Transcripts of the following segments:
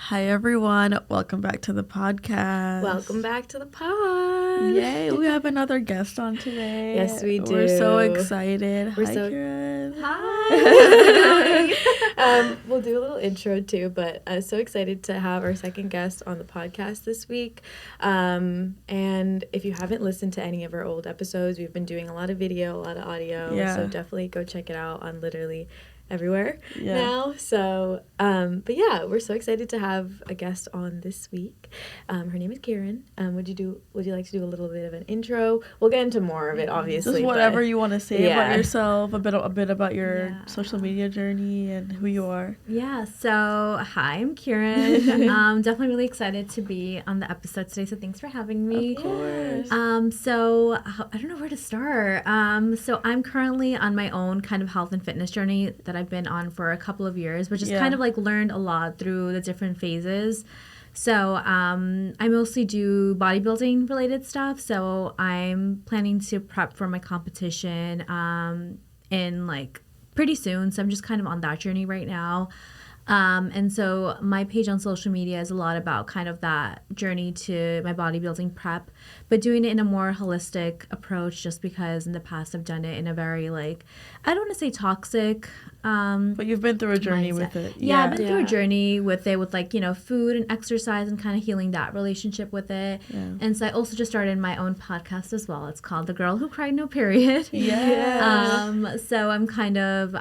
Hi, everyone. Welcome back to the podcast. Welcome back to the pod. Yay, we have another guest on today. Yes, we do. We're so excited. We're Hi, so- Kiran. Hi. We'll do a little intro too, but so excited to have our second guest on the podcast this week. And if you haven't listened to any of our old episodes, we've been doing a lot of video, a lot of audio. Yeah. So definitely go check it out on literally everywhere Yeah. now. So, but yeah, we're so excited to have a guest on this week. Her name is Kiran. Would you like to do a little bit of an intro? We'll get into more of it, obviously. Just whatever you want to say yeah. about yourself, a bit about your Yeah. social media journey and who you are. Yeah, so hi, I'm Kiran. Definitely really excited to be on the episode today, so thanks for having me. Of course. So I don't know where to start. So I'm currently on my own kind of health and fitness journey that I've been on for a couple of years, which is Yeah. kind of like learned a lot through the different phases. So I mostly do bodybuilding related stuff. So I'm planning to prep for my competition in like pretty soon. So I'm just kind of on that journey right now. And so my page on social media is a lot about kind of that journey to my bodybuilding prep, but doing it in a more holistic approach just because in the past I've done it in a very like, I don't want to say toxic, But you've been through a journey mindset. with it. Yeah, I've been through Yeah. a journey with it, with like, you know, food and exercise and kind of healing that relationship with it. Yeah. And so I also just started my own podcast as well. It's called The Girl Who Cried No Period. Yes. So I'm kind of,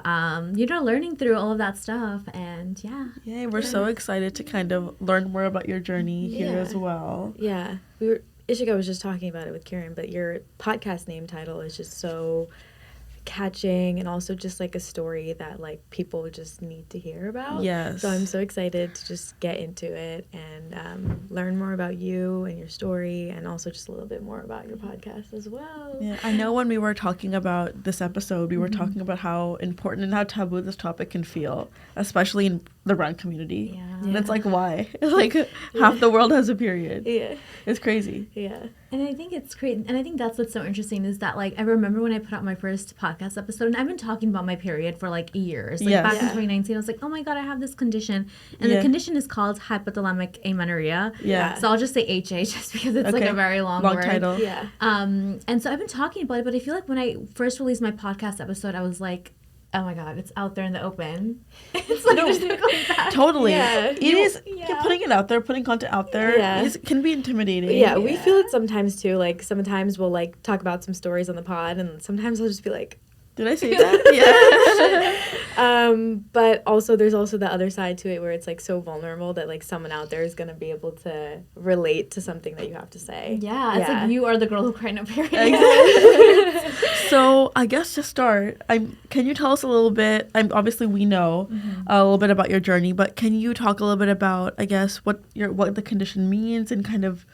learning through all of that stuff. And yeah. Yay, we're so excited to kind of learn more about your journey here Yeah. as well. Yeah, Ishika was just talking about it with Kiran, but your podcast name title is just so catching and also just like a story that like people just need to hear about. Yes. So I'm so excited to just get into it and learn more about you and your story and also just a little bit more about your podcast as well. Yeah, I know when we were talking about this episode, we were Mm-hmm. talking about how important and how taboo this topic can feel, especially in the brown community. Yeah. And it's like, why? Like, half the world has a period. Yeah. It's crazy. Yeah. And I think it's great. And I think that's what's so interesting is that, like, I remember when I put out my first podcast episode, and I've been talking about my period for, like, years. Like, Yes. back in Yeah. 2019, I was like, oh, my God, I have this condition. And Yeah. the condition is called Hypothalamic Amenorrhea. Yeah. So I'll just say HA just because it's, like, Okay. a very long word. title. Yeah. And so I've been talking about it, but I feel like when I first released my podcast episode, I was like, oh, my God, it's out there in the open. It's like, there's no going back. Totally. Yeah. It is. Yeah. Putting it out there, putting content out there, Yeah. can be intimidating. Yeah, we feel it sometimes too. Like sometimes we'll like talk about some stories on the pod, and sometimes I'll just be like, Did I say that? but also there's also the other side to it where it's like so vulnerable that like someone out there is gonna be able to relate to something that you have to say. Yeah, it's like you are the girl who cried no period. Yeah. So I guess to start, can you tell us a little bit? Obviously we know a little bit about your journey, but can you talk a little bit about, I guess, what the condition means and kind of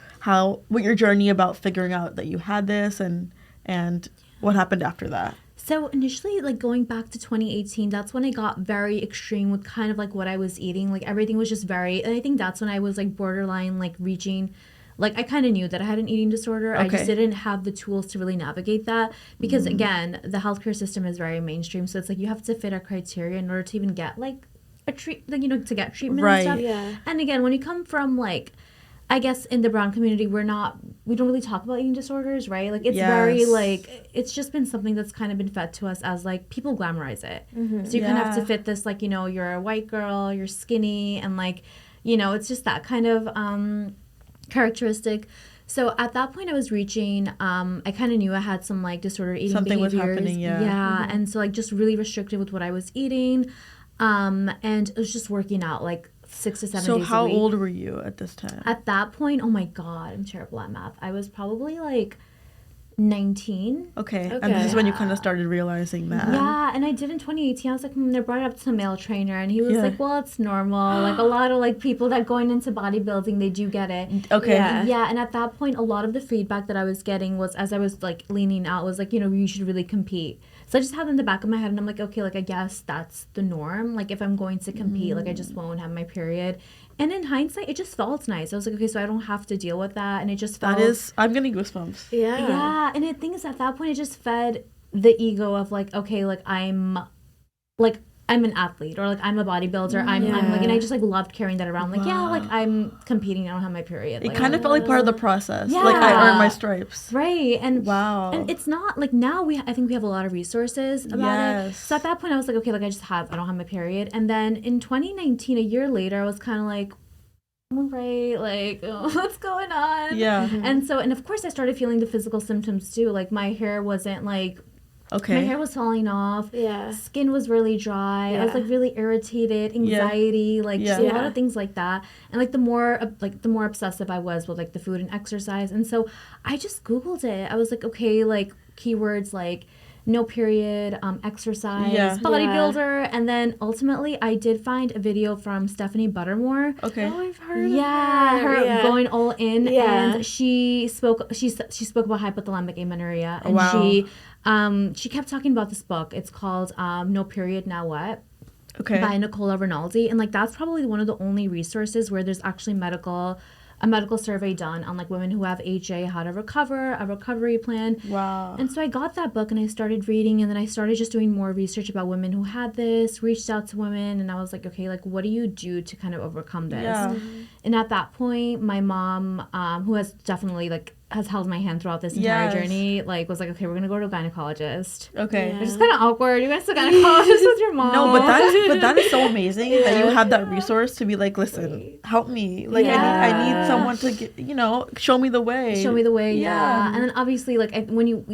what your journey about figuring out that you had this and what happened after that? So initially, like going back to 2018, that's when I got very extreme with kind of like what I was eating. Like everything was just and I think that's when I was like borderline, like reaching, like I kind of knew that I had an eating disorder. I just Okay. didn't have the tools to really navigate that because again, the healthcare system is very mainstream. So it's like you have to fit a criteria in order to even get like a like, to get treatment Right. and stuff. Yeah. And again, when you come from like, I guess in the brown community, we don't really talk about eating disorders, right? Like it's very Yes. like, it's just been something that's kind of been fed to us as like people glamorize it. So you kind of have to Yeah. fit this, like, you're a white girl, you're skinny, and like, it's just that kind of characteristic. So at that point I was reaching, I kind of knew I had some like disordered eating Something was behaviors. happening, yeah. Yeah. And so like just really restricted with what I was eating. And it was just working out like 6 to 7 days a So week. how old were you at this time? At that point, oh my God, I'm terrible at math. I was probably like 19. Okay. Okay. And this is when you kind of started realizing that. Yeah, and I did in 2018. I was like, I brought it up to a male trainer, and he was Yeah. like, well, it's normal. Like, a lot of, like, people that going into bodybuilding, they do get it. Okay. Yeah. Yeah, and at that point, a lot of the feedback that I was getting was, as I was, like, leaning out, was like, you should really compete. So I just had it in the back of my head, and I'm like, okay, like, I guess that's the norm. Like, if I'm going to compete, like, I just won't have my period. And in hindsight, it just felt nice. I was like, okay, so I don't have to deal with that. And it just felt... I'm getting goosebumps. Yeah. Yeah, and the thing is, at that point, it just fed the ego of, like, okay, like, I'm... Like, I'm an athlete or like I'm a bodybuilder. I'm like, and I just like loved carrying that around. Like, yeah, like I'm competing. I don't have my period. It Like, kind of felt like part of the process. Yeah. Like I earned my stripes. Right. And wow. And it's not like now I think we have a lot of resources about it. So at that point I was like, okay, like I don't have my period. And then in 2019, a year later, I was kind of like, all right, like what's going on? Yeah. And so, and of course I started feeling the physical symptoms too. Like my hair wasn't like, my hair was falling off. Yeah. Skin was really dry. Yeah. I was like really irritated, anxiety, like just a lot of things like that. And like the more obsessive I was with like the food and exercise. And so I just Googled it. I was like, okay, like keywords like no period, exercise, bodybuilder. And then ultimately I did find a video from Stephanie Buttermore. Okay. Oh, I've heard of her going all in. And she spoke about hypothalamic amenorrhea. And she kept talking about this book. It's called No Period, Now What? Okay. By Nicola Rinaldi. And like that's probably one of the only resources where there's actually a medical survey done on like women who have HA, how to recover, a recovery plan. Wow. And so I got that book and I started reading, and then I started just doing more research about women who had this, reached out to women, and I was like, okay, like what do you do to kind of overcome this? Yeah. And at that point, my mom, who has definitely like has held my hand throughout this entire journey, like was like, okay, we're gonna go to a gynecologist. Okay. It's just kind of awkward. You guys to gynecologist with your mom. No, but that is so amazing that you have that resource to be like, listen, help me. Like I need someone to get, show me the way. Yeah. And then obviously like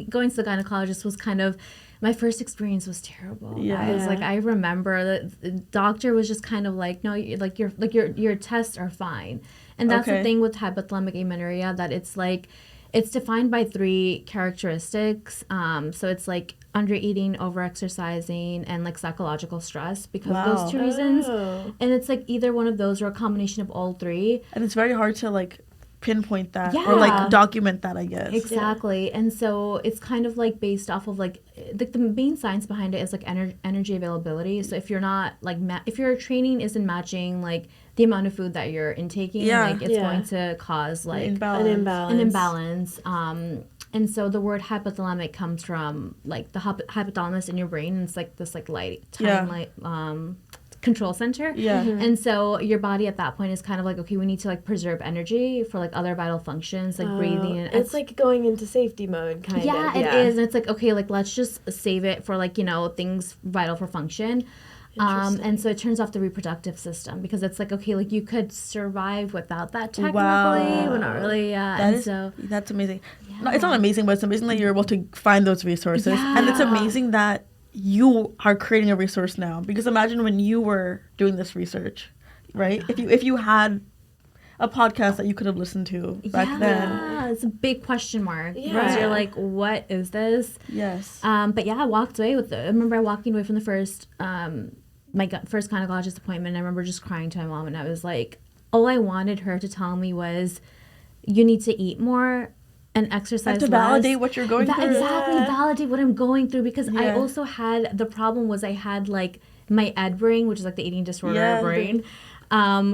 going to the gynecologist was kind of, my first experience was terrible. Yeah. It was like, I remember that the doctor was just kind of like, no, your tests are fine. And that's the thing with hypothalamic amenorrhea, that it's like, it's defined by 3 characteristics. So it's like undereating, overexercising, and like psychological stress because of those 2 reasons. And it's like either one of those or a combination of all 3. And it's very hard to like pinpoint that or like document that, I guess. Exactly. Yeah. And so it's kind of like based off of like the main science behind it is like energy availability. So if you're not like if your training isn't matching like the amount of food that you're intaking, like it's going to cause like an imbalance. And so the word hypothalamic comes from like the hypothalamus in your brain, and it's like this like light control center. Yeah. And so your body at that point is kind of like, okay, we need to like preserve energy for like other vital functions like breathing, and it's like going into safety mode kind of. Yeah, it is. And it's like, okay, like let's just save it for like, things vital for function. And so it turns off the reproductive system because it's like, okay, like you could survive without that technically, but not really. That's amazing. Yeah. No, it's not amazing, but it's amazing that you're able to find those resources. Yeah. And it's amazing that you are creating a resource now, because imagine when you were doing this research, right? If you had a podcast that you could have listened to back then. It's a big question mark. Yeah. Because you're like, what is this? Yes. But I walked away with it. I remember walking away from the first first gynecologist appointment. I remember just crying to my mom, and I was like, all I wanted her to tell me was, you need to eat more and exercise to validate what you're going through. Exactly, validate what I'm going through, because I also had, the problem was I had like my ED brain, which is like the eating disorder brain,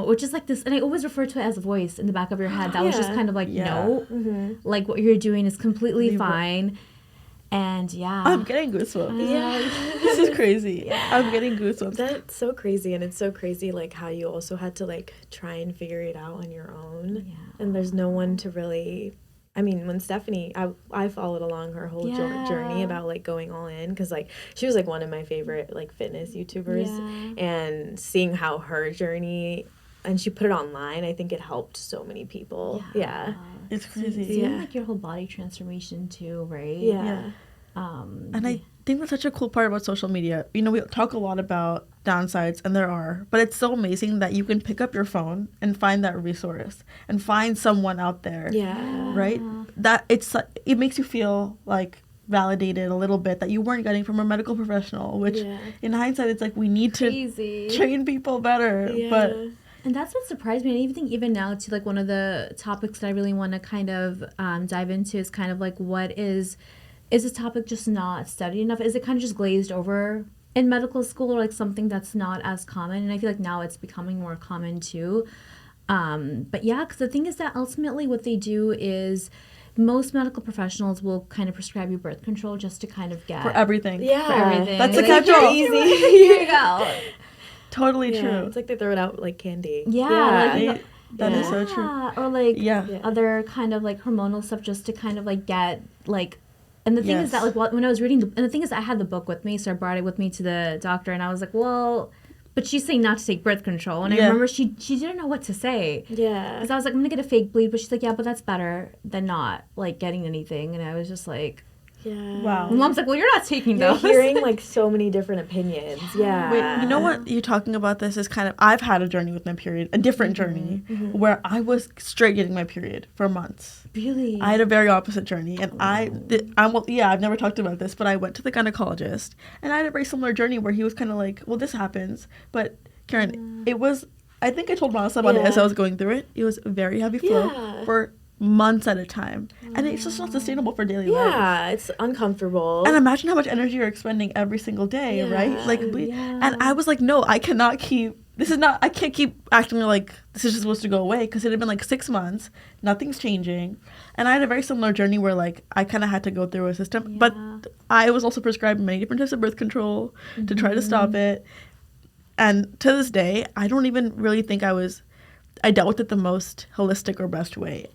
which is like this, and I always refer to it as a voice in the back of your head that was just kind of like, no, like what you're doing is completely fine. And I'm getting goosebumps. This is crazy. I'm getting goosebumps. That's so crazy. And it's so crazy like how you also had to like try and figure it out on your own, and there's no one to really, I mean, when Stephanie, I followed along her whole journey about like going all in, because like she was like one of my favorite like fitness YouTubers, and seeing how her journey, and she put it online, I think it helped so many people. It's crazy. Seeing like your whole body transformation too, right? And I think that's such a cool part about social media. We talk a lot about downsides, and there are, but it's so amazing that you can pick up your phone and find that resource and find someone out there. Right? That it makes you feel like validated a little bit that you weren't getting from a medical professional, which in hindsight, it's like we need to train people better. But and that's what surprised me. And I think even now, too, like one of the topics that I really want to kind of dive into is kind of like, what is this topic just not studied enough? Is it kind of just glazed over in medical school, or like something that's not as common? And I feel like now it's becoming more common too. But because the thing is that ultimately what they do is most medical professionals will kind of prescribe you birth control just to kind of get For everything. Yeah. for everything. That's a It's like, catch-all. you're easy. Here you go. Totally Yeah, true. it's like they throw it out like candy. Yeah, They- that is so true. Or like Yeah. Yeah. other kind of like hormonal stuff just to kind of like get like. And the thing is that Yes. like when I was reading, and the thing is I had the book with me, so I brought it with me to the doctor, and I was like, well, but she's saying not to take birth control, and I Yeah. remember she didn't know what to say. Yeah. Because I was like, I'm gonna get a fake bleed, but she's like, yeah, but that's better than not like getting anything. And I was just like, Yeah. Wow. my mom's like, well, you're not taking You're those. hearing like so many different opinions. Yeah. Wait, you know what you're talking about? This is kind of, I've had a journey with my period, a different journey, where I was straight getting my period for months. Really? I had a very opposite journey, and I've never talked about this, but I went to the gynecologist, and I had a very similar journey where he was kind of like, well, this happens, but Kiran, it was, I think I told Melissa about it as I was going through it. It was a very heavy flow Yeah. for months at a time, and it's just not sustainable for daily life. Yeah, it's uncomfortable. And imagine how much energy you're expending every single day, right? Yeah. Like, and I was like, no, I cannot keep. I can't keep acting like this is just supposed to go away, because it had been like 6 months, nothing's changing, and I had a very similar journey where like I kind of had to go through a system, but I was also prescribed many different types of birth control to try to stop it, and to this day, I don't even really think I dealt with it the most holistic or best way.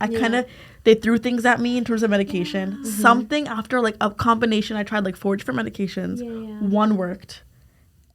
They threw things at me in terms of medication. Something after like a combination, I tried like 4 different medications. One worked,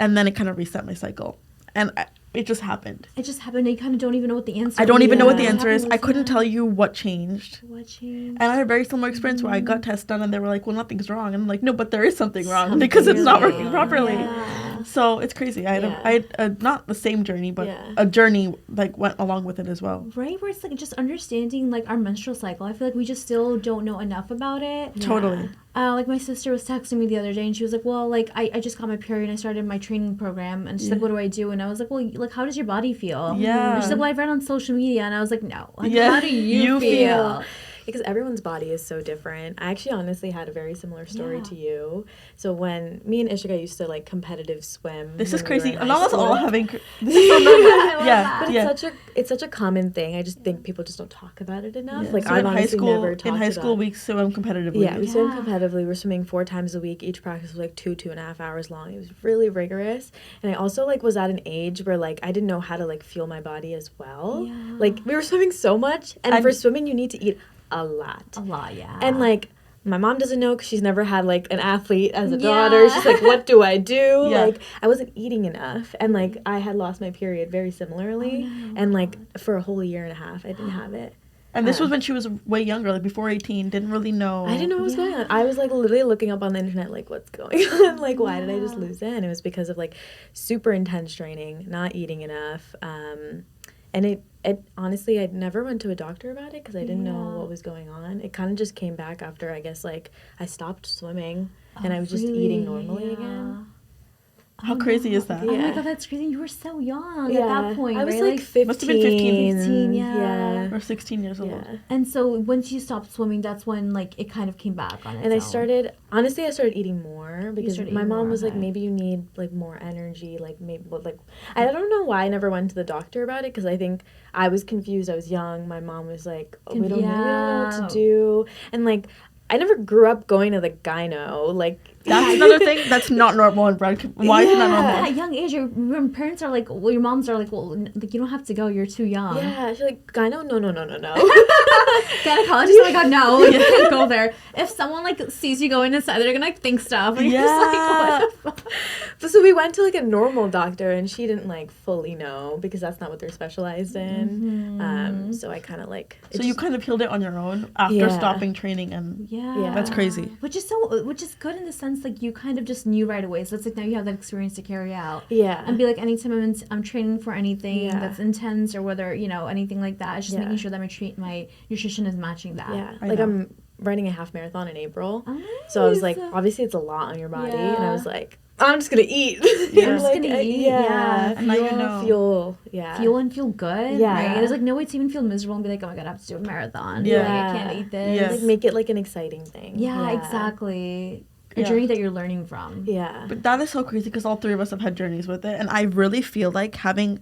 and then it kind of reset my cycle. And it just happened. It just happened. You kind of don't even know what the answer is. I don't even know what the Yeah. answer is. I couldn't tell you what changed. What changed? And I had a very similar experience where I got tests done and they were like, well, nothing's wrong. And I'm like, no, but there is something wrong because it's not working properly. Yeah. So it's crazy. I had a not the same journey, but Yeah. a journey like went along with it as well. Right, where it's like just understanding like our menstrual cycle. I feel like we just still don't know enough about it. Totally. Like my sister was texting me the other day and she was like, well, like I just got my period and I started my training program, and she's like, what do I do? And I was like, well, like how does your body feel? Yeah. And she's like, well, I've read on social media, and I was like, no. Like, Yeah. how do you feel? Because everyone's body is so different. I actually honestly had a very similar story to you. So when me and Ishika used to like competitive swim. This when is we crazy. were in Not high us all school. having. This is so normal. Yeah, But yeah. it's such a common thing. I just think people just don't talk about it enough. Yeah. Like So I've in high honestly school, never talked in high school about. we swim competitively. Yeah, we swim Yeah. competitively. We're swimming 4 times a week. Each practice was like 2.5 hours long. It was really rigorous. And I also like was at an age where like I didn't know how to like feel my body as well. Yeah. Like we were swimming so much, and for swimming you need to eat a lot. A lot, yeah. And like my mom doesn't know because she's never had like an athlete as a Yeah. daughter. She's like, what do I do? Yeah. Like I wasn't eating enough, and like I had lost my period very similarly, and like for a whole year and a half I didn't have it. And this was when she was way younger, like before 18, didn't really know. I didn't know what was going on. I was like literally looking up on the internet like what's going on, like why did I just lose it? And it was because of like super intense training, not eating enough, and it honestly, I never went to a doctor about it because I didn't know what was going on. It kind of just came back after, I guess, like, I stopped swimming and I was just eating normally again. How crazy is that? Oh my Yeah. god, that's crazy. You were so young at that point, I was right? like 15. Must have been 15. 15, yeah. Or 16 years old. Yeah. And so once you stopped swimming, that's when like it kind of came back on its And I own. started eating more because started my eating mom more, was like, okay. maybe you need like more energy, like maybe like I don't know why I never went to the doctor about it because I think I was confused. I was young. My mom was like, oh, we don't know what to do, and like I never grew up going to the gyno. Like That's another thing that's not normal in bread. Why is it not At normal? that young age, your parents are like, well, your moms are like, well, like you don't have to go. You're too young. yeah, she's like gyno, no. Gynecologist, like, oh no, you can't go there. If someone like sees you going inside, they're gonna like think stuff. And you're just like, what the fuck? But so we went to like a normal doctor and she didn't like fully know because that's not what they're specialized in. So I kind of like. So you kind of healed it on your own after Yeah. stopping training, and Yeah. that's crazy. Which is good in the sense like you kind of just knew right away. So it's like now you have that experience to carry out. Yeah. And be like, anytime I'm training for anything Yeah. that's intense or whether, anything like that, it's just Yeah. making sure that my nutrition is matching that. Yeah, I like know. I'm running a half marathon in April, Oh, so I was nice. like, obviously it's a lot on your body, and I Yeah. was like, I'm just gonna eat. You're just gonna eat, yeah. And now you know. Fuel, yeah, Fuel and feel good. Yeah. Right? There's like no way to even feel miserable and be like, oh my god, I have to do a marathon. Yeah. Like, I can't eat this. Yes. like make it like an exciting thing. Yeah, exactly. A Yeah. journey that you're learning from. Yeah, But that is so crazy because all 3 of us have had journeys with it, and I really feel like having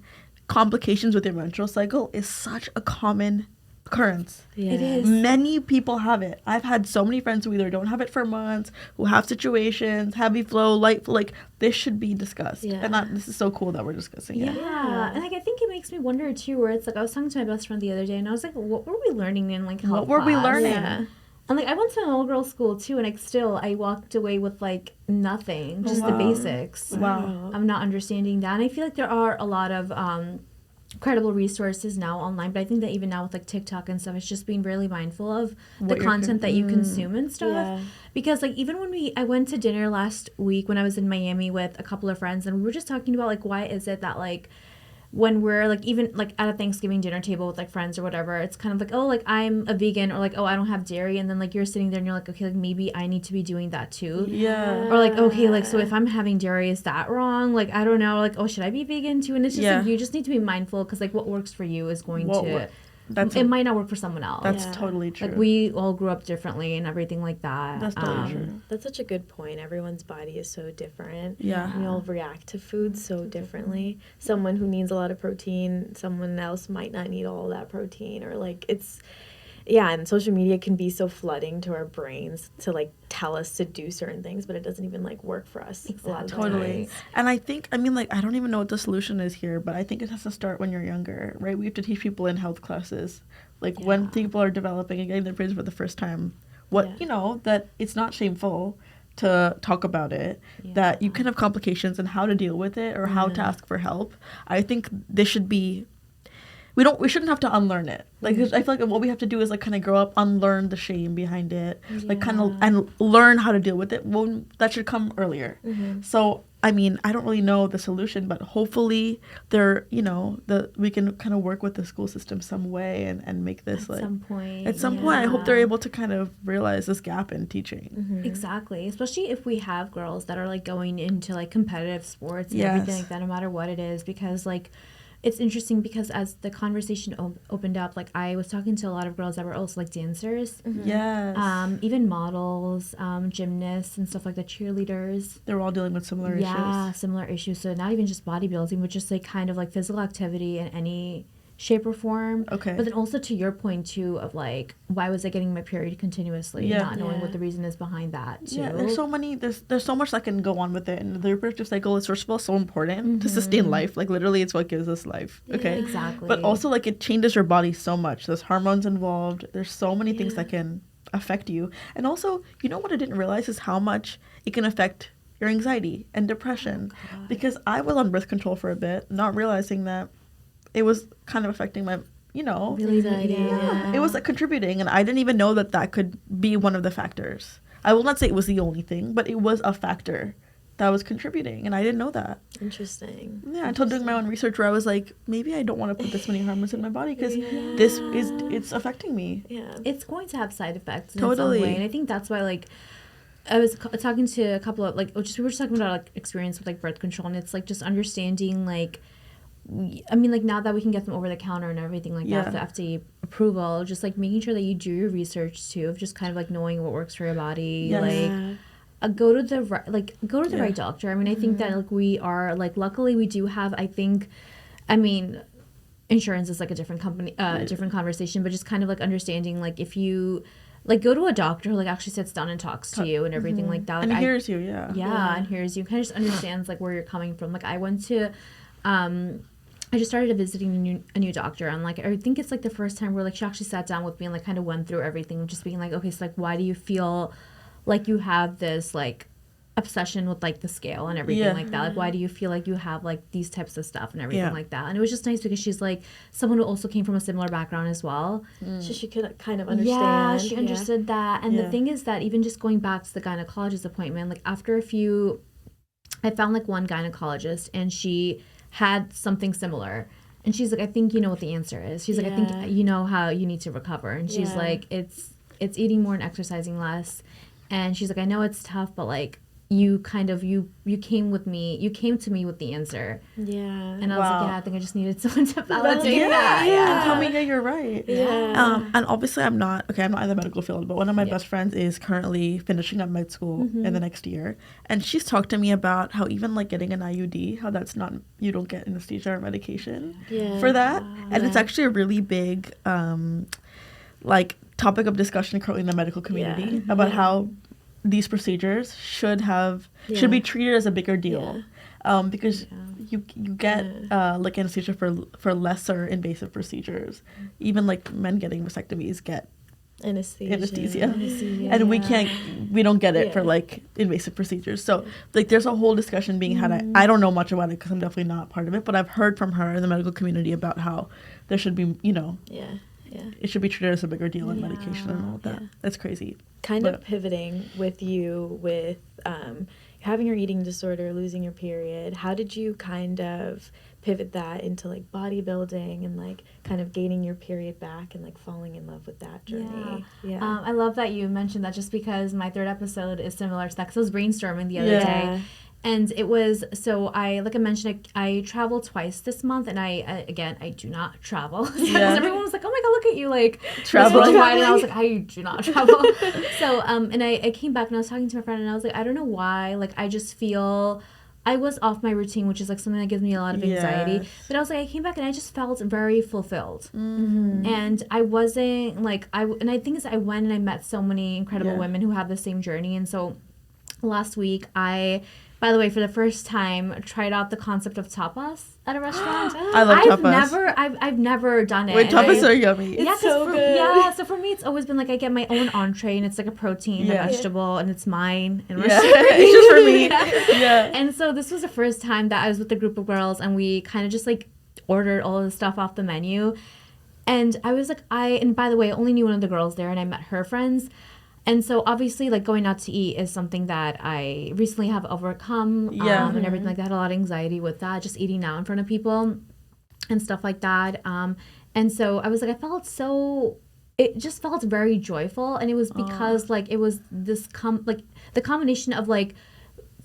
complications with your menstrual cycle is such a common occurrence. Yeah. It is. Many people have it. I've had so many friends who either don't have it for months, who have situations, heavy flow, light flow. Like, this should be discussed. Yeah. And this is so cool that we're discussing it. Yeah, and like I think it makes me wonder too, where it's like I was talking to my best friend the other day, and I was like, what were we learning in like health What were we class? learning? Yeah. And like I went to an all girls school too, and I walked away with like nothing, just the Wow. basics. Wow. I'm not understanding that, and I feel like there are a lot of credible resources now online, but I think that even now with like TikTok and stuff, it's just being really mindful of What the you're content that you consume and stuff. Yeah. Because like even when I went to dinner last week when I was in Miami with a couple of friends, and we were just talking about like why is it that like when we're like even like at a Thanksgiving dinner table with like friends or whatever, it's kind of like, oh, like I'm a vegan, or like, oh, I don't have dairy, and then like you're sitting there and you're like, okay, like maybe I need to be doing that too. Yeah. Or like, okay, like so if I'm having dairy, is that wrong? Like I don't know, like, oh, should I be vegan too? And it's just like you just need to be mindful, because like what works for you is going to it might not work for someone else. That's totally true. Like we all grew up differently and everything like that. That's totally true. That's such a good point. Everyone's body is so different. Yeah. We all react to food so differently. Someone who needs a lot of protein, someone else might not need all that protein, or like and social media can be so flooding to our brains to like tell us to do certain things, but it doesn't even like work for us. A lot of the Totally. times. And I think, I mean, like, I don't even know what the solution is here, but I think it has to start when you're younger, right? We have to teach people in health classes, like when people are developing and getting their brains for the first time, that it's not shameful to talk about it, that you can have complications and how to deal with it or how to ask for help. I think this should be, we shouldn't have to unlearn it. Like, I feel like what we have to do is like kind of grow up, unlearn the shame behind it, like kind of, and learn how to deal with it. Well, that should come earlier. So, I mean, I don't really know the solution, but hopefully we can kind of work with the school system some way and make this at some point. At some point, I hope they're able to kind of realize this gap in teaching. Exactly. Especially if we have girls that are like going into like competitive sports and everything like that, no matter what it is, because like, it's interesting because as the conversation opened up, like I was talking to a lot of girls that were also like dancers, even models, gymnasts and stuff like that, cheerleaders. They're all dealing with similar issues. Yeah, similar issues. So not even just bodybuilding, but just like kind of like physical activity in any shape or form. Okay. But then also to your point too of like, why was I getting my period continuously? Not knowing what the reason is behind that too. Yeah, there's so much that can go on with it, and the reproductive cycle is first of all so important to sustain life. Like literally, it's what gives us life. Okay. Exactly. But also like it changes your body so much. There's hormones involved. There's so many things that can affect you. And also, you know what I didn't realize is how much it can affect your anxiety and depression. Because I was on birth control for a bit, not realizing that it was kind of affecting my, Anxiety. it was like contributing, and I didn't even know that could be one of the factors. I will not say it was the only thing, but it was a factor that was contributing, and I didn't know that. Interesting. Yeah, until doing my own research, where I was like, maybe I don't want to put this many hormones in my body because it's affecting me. Yeah, it's going to have side effects in Totally. some way, and I think that's why like I was talking to a couple of like we were just talking about like experience with like birth control, and it's like just understanding like. I mean, like, now that we can get them over the counter and everything like that, the FDA approval, just, like, making sure that you do your research, too, of just kind of, like, knowing what works for your body. Yes. Like, go to the right doctor. I mean, I think that, like, we are, like, luckily we do have, insurance is, like, a different company, a different conversation, but just kind of, like, understanding, like, if you... Like, go to a doctor who, like, actually sits down and talks to you and everything like that. Like, And hears you, and hears you. Kind of just understands, like, where you're coming from. Like, I went to... I just started visiting a new doctor, and like I think it's like the first time where like she actually sat down with me and like kind of went through everything, just being like, okay, so like why do you feel like you have this like obsession with like the scale and everything like that? Like why do you feel like you have like these types of stuff and everything like that? And it was just nice because she's like someone who also came from a similar background as well. So she could kind of understand. Yeah, she understood that. And the thing is that even just going back to the gynecologist appointment, like after I found like one gynecologist and she had something similar, and she's like, I think you know what the answer is. She's like, I think you know how you need to recover. And she's like, it's eating more and exercising less. And she's like, I know it's tough, but like you kind of you came to me with the answer. Yeah. And I was like, yeah, I think I just needed someone to validate Yeah, that. yeah. And tell me, yeah, you're right. Yeah. And obviously I'm not in the medical field, but one of my best friends is currently finishing up med school in the next year. And she's talked to me about how even like getting an IUD, how that's not, you don't get anesthesia or medication for that. And it's actually a really big like topic of discussion currently in the medical community about how these procedures should be treated as a bigger deal, because you get like anesthesia for lesser invasive procedures. Even like men getting vasectomies get anesthesia. And we don't get it for like invasive procedures. So like there's a whole discussion being had. I don't know much about it because I'm definitely not part of it, but I've heard from her in the medical community about how there should be, it should be treated as a bigger deal in medication and all that. That's crazy. Kind of pivoting with you with having your eating disorder, losing your period. How did you kind of pivot that into like bodybuilding and like kind of gaining your period back and like falling in love with that journey? I love that you mentioned that, just because my 3rd episode is similar to that, because I was brainstorming the other day. And it was, so I mentioned, I traveled twice this month, and I do not travel. Everyone was like, oh my God, look at you, like, traveling. And I was like, I do not travel. So, and I came back and I was talking to my friend and I was like, I don't know why, like, I just feel, I was off my routine, which is like something that gives me a lot of anxiety. But I was like, I came back and I just felt very fulfilled. And I wasn't like, and I think I went and I met so many incredible women who have the same journey. And so last week, by the way, for the first time, tried out the concept of tapas at a restaurant. I love tapas. I've never done it. Wait, tapas are yummy. It's so good. Yeah, so for me, it's always been like I get my own entree, and it's like a protein, a vegetable, and it's mine. And it's just for me. And so this was the first time that I was with a group of girls, and we kind of just like ordered all of the stuff off the menu. And I was like, and by the way, I only knew one of the girls there, and I met her friends. And so obviously, like, going out to eat is something that I recently have overcome and everything like that. I had a lot of anxiety with that, just eating out in front of people and stuff like that. And so I was like, it just felt very joyful. And it was because, like, it was this, the combination of, like,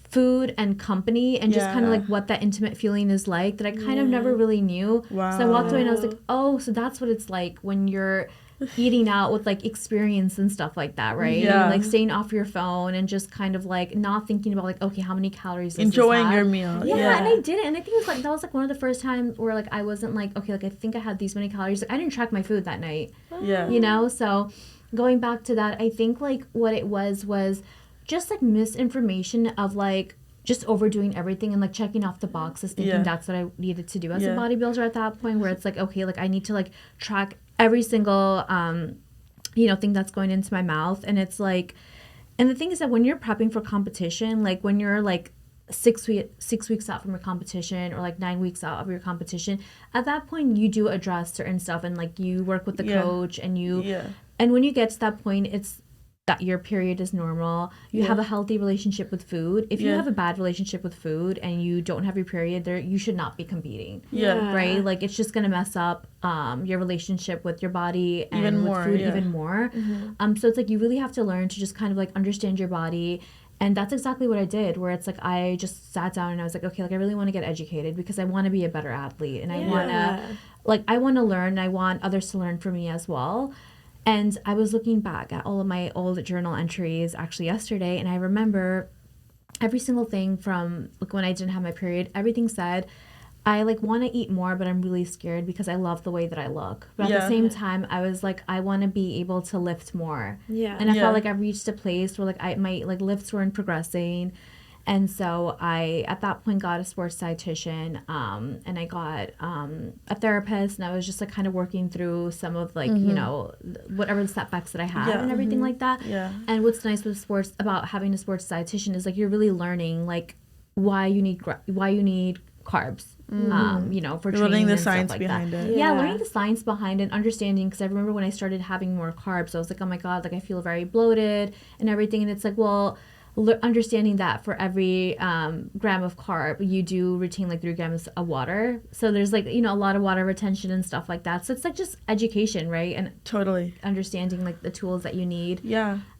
food and company and just kind of, like, what that intimate feeling is like that I kind of never really knew. Wow. So I walked away and I was like, oh, so that's what it's like when you're eating out with like experience and stuff like that, right? And, like staying off your phone and just kind of like not thinking about like, okay, how many calories does enjoying this have? your meal. And I did it, and I think it was like that was like one of the first times where like I wasn't like, okay, like I think I had these many calories. Like I didn't track my food that night. You know, so going back to that, I think like what it was just like misinformation of like just overdoing everything and like checking off the boxes, thinking that's what I needed to do as a bodybuilder at that point, where it's like, okay, like I need to like track every single thing that's going into my mouth. And it's like, and the thing is that when you're prepping for competition, like when you're like 6 weeks out from your competition or like 9 weeks out of your competition, at that point you do address certain stuff and like you work with the coach and and when you get to that point, it's that your period is normal. You have a healthy relationship with food. If you have a bad relationship with food and you don't have your period, you should not be competing. Right? Like it's just gonna mess up your relationship with your body and even with more, food even more. So it's like you really have to learn to just kind of like understand your body. And that's exactly what I did, where it's like I just sat down and I was like, okay, like I really want to get educated because I want to be a better athlete and I want to learn and I want others to learn from me as well. And I was looking back at all of my old journal entries actually yesterday, and I remember every single thing from like when I didn't have my period, everything said, I like want to eat more, but I'm really scared because I love the way that I look. But at the same time, I was like, I want to be able to lift more. And I felt like I reached a place where like my like lifts weren't progressing. And so I, at that point, got a sports dietitian, and I got a therapist, and I was just like kind of working through some of like, you know, whatever the setbacks that I had and everything like that. And what's nice with sports, about having a sports dietitian, is like you're really learning like why you need carbs, you know, for training learning the and science stuff like behind that. it. Learning the science behind it, understanding, because I remember when I started having more carbs, I was like, oh my God, like I feel very bloated and everything. And it's like, well, understanding that for every gram of carb, you do retain like 3 grams of water. So there's like, you know, a lot of water retention and stuff like that. So it's like just education, right? And totally understanding like the tools that you need.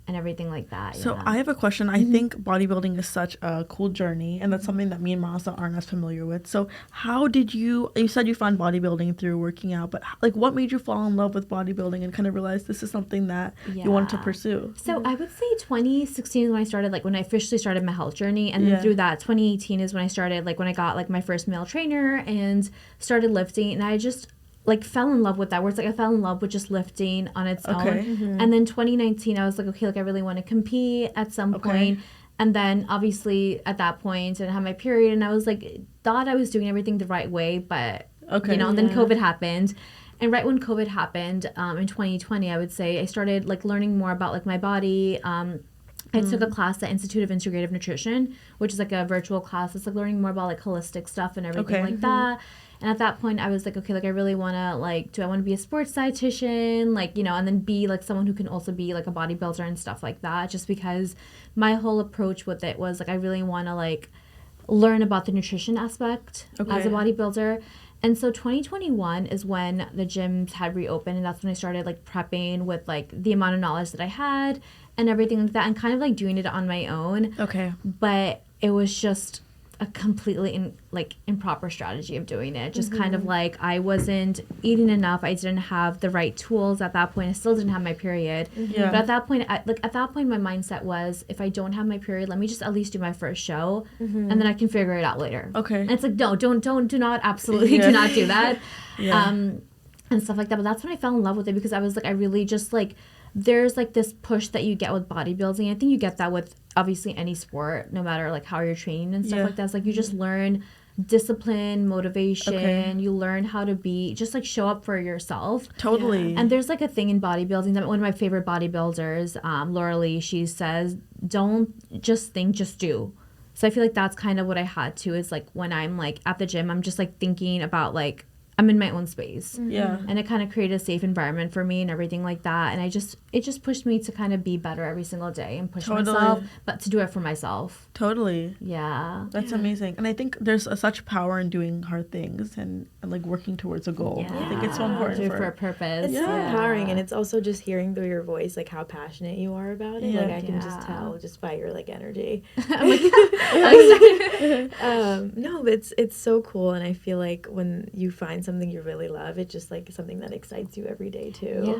and everything like that. So yeah. I have a question. I think bodybuilding is such a cool journey, and that's something that me and Marasa aren't as familiar with. So how did you said you found bodybuilding through working out, but like what made you fall in love with bodybuilding and kind of realize this is something that you wanted to pursue? So I would say 2016 is when I started, like when I officially started my health journey, and then through that 2018 is when I started, like when I got like my first male trainer and started lifting, and I just like fell in love with that, where it's like I fell in love with just lifting on its own. And then 2019 I was like, okay, like I really want to compete at some point. And then obviously at that point I didn't have my period, and I was like, thought I was doing everything the right way, but you know, and then COVID happened. And right when COVID happened in 2020, I would say I started like learning more about like my body. I took a class at Institute of Integrative Nutrition, which is like a virtual class. It's like learning more about like holistic stuff and everything like that. And at that point, I was like, okay, like I really want to, like, do I want to be a sports dietitian? Like, you know, and then be like someone who can also be like a bodybuilder and stuff like that. Just because my whole approach with it was like, I really want to like learn about the nutrition aspect as a bodybuilder. And so 2021 is when the gyms had reopened, and that's when I started like prepping with like the amount of knowledge that I had and everything like that, and kind of like doing it on my own. But it was just a completely improper strategy of doing it. Just kind of like I wasn't eating enough. I didn't have the right tools at that point. I still didn't have my period. But at that point, my mindset was, if I don't have my period, let me just at least do my first show, and then I can figure it out later. And it's like, no, do not absolutely do not do that. And stuff like that. But that's when I fell in love with it, because I was like, I really just like, there's like this push that you get with bodybuilding. I think you get that with obviously any sport, no matter like how you're training and stuff like that. It's like you just learn discipline, motivation. You learn how to be, just like show up for yourself. And there's like a thing in bodybuilding that one of my favorite bodybuilders, Laura Lee, she says, don't just think, just do. So I feel like that's kind of what I had to, is like when I'm like at the gym, I'm just like thinking about like, I'm in my own space. And it kind of created a safe environment for me and everything like that. And it just pushed me to kind of be better every single day and push myself, but to do it for myself. Yeah. That's amazing. And I think there's such power in doing hard things and like working towards a goal. I think it's so important for a purpose. It's so empowering, and it's also just hearing through your voice like how passionate you are about it. Like I can just tell just by your like energy. No, but it's so cool, and I feel like when you find something you really love, it's just like something that excites you every day too.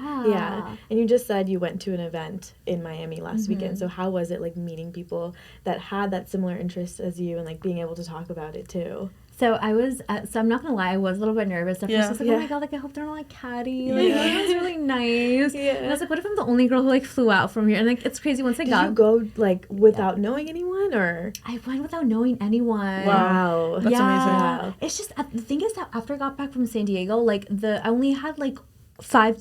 And you just said you went to an event in Miami last weekend, so how was it like meeting people that had that similar interest as you and like being able to talk about it too? So I was, so I'm not gonna lie, I was a little bit nervous at first. I was like, oh my god, like I hope they're not like catty. Like that was really nice. And I was like, what if I'm the only girl who like flew out from here? And like it's crazy. Once I got, did you go like without knowing anyone, or? I went without knowing anyone. Wow, that's amazing. It's just the thing is that after I got back from San Diego, like I only had like 4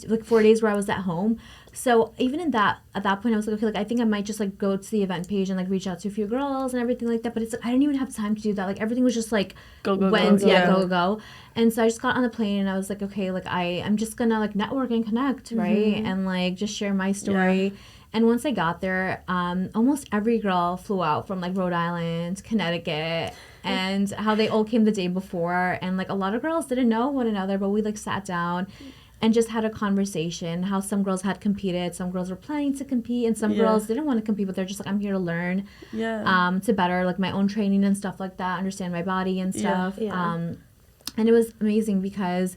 days where I was at home. So even at that point, I was like, okay, like I think I might just like go to the event page and like reach out to a few girls and everything like that. But it's like I didn't even have time to do that. Like everything was just like go. And so I just got on the plane and I was like, okay, like I'm just gonna like network and connect, right? And like just share my story. And once I got there, almost every girl flew out from like Rhode Island, Connecticut, and how they all came the day before. And like a lot of girls didn't know one another, but we like sat down and just had a conversation, how some girls had competed, some girls were planning to compete, and some girls didn't want to compete, but they're just like, I'm here to learn, to better like my own training and stuff like that, understand my body and stuff. And it was amazing because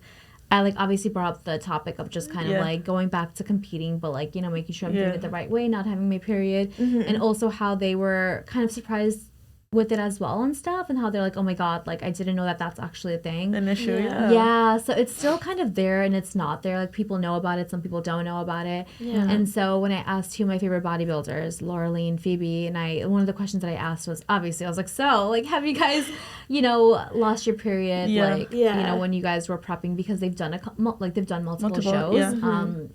I like obviously brought up the topic of just kind of like going back to competing, but like, you know, making sure I'm doing it the right way, not having my period, and also how they were kind of surprised with it as well and stuff, and how they're like, oh my god, like I didn't know that that's actually a thing, an issue. So it's still kind of there and it's not there, like people know about it, some people don't know about it. And so when I asked two of my favorite bodybuilders, Laura Lee and Phoebe, and one of the questions that I asked was, obviously I was like, so like have you guys, you know, lost your period you know, when you guys were prepping, because they've done they've done multiple shows on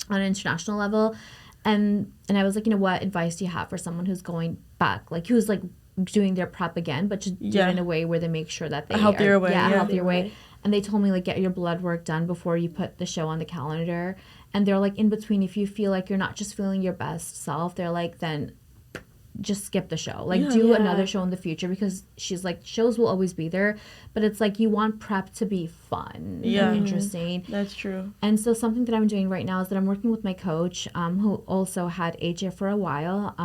an international level, and I was like, you know, what advice do you have for someone who's going back, like who's like doing their prep again, but just do it in a way where they make sure that they healthier way. And they told me like get your blood work done before you put the show on the calendar. And they're like, in between, if you feel like you're not just feeling your best self, they're like, then just skip the show. Like, do another show in the future, because she's like, shows will always be there, but it's like you want prep to be fun and interesting. That's true. And so something that I'm doing right now is that I'm working with my coach, who also had HA for a while.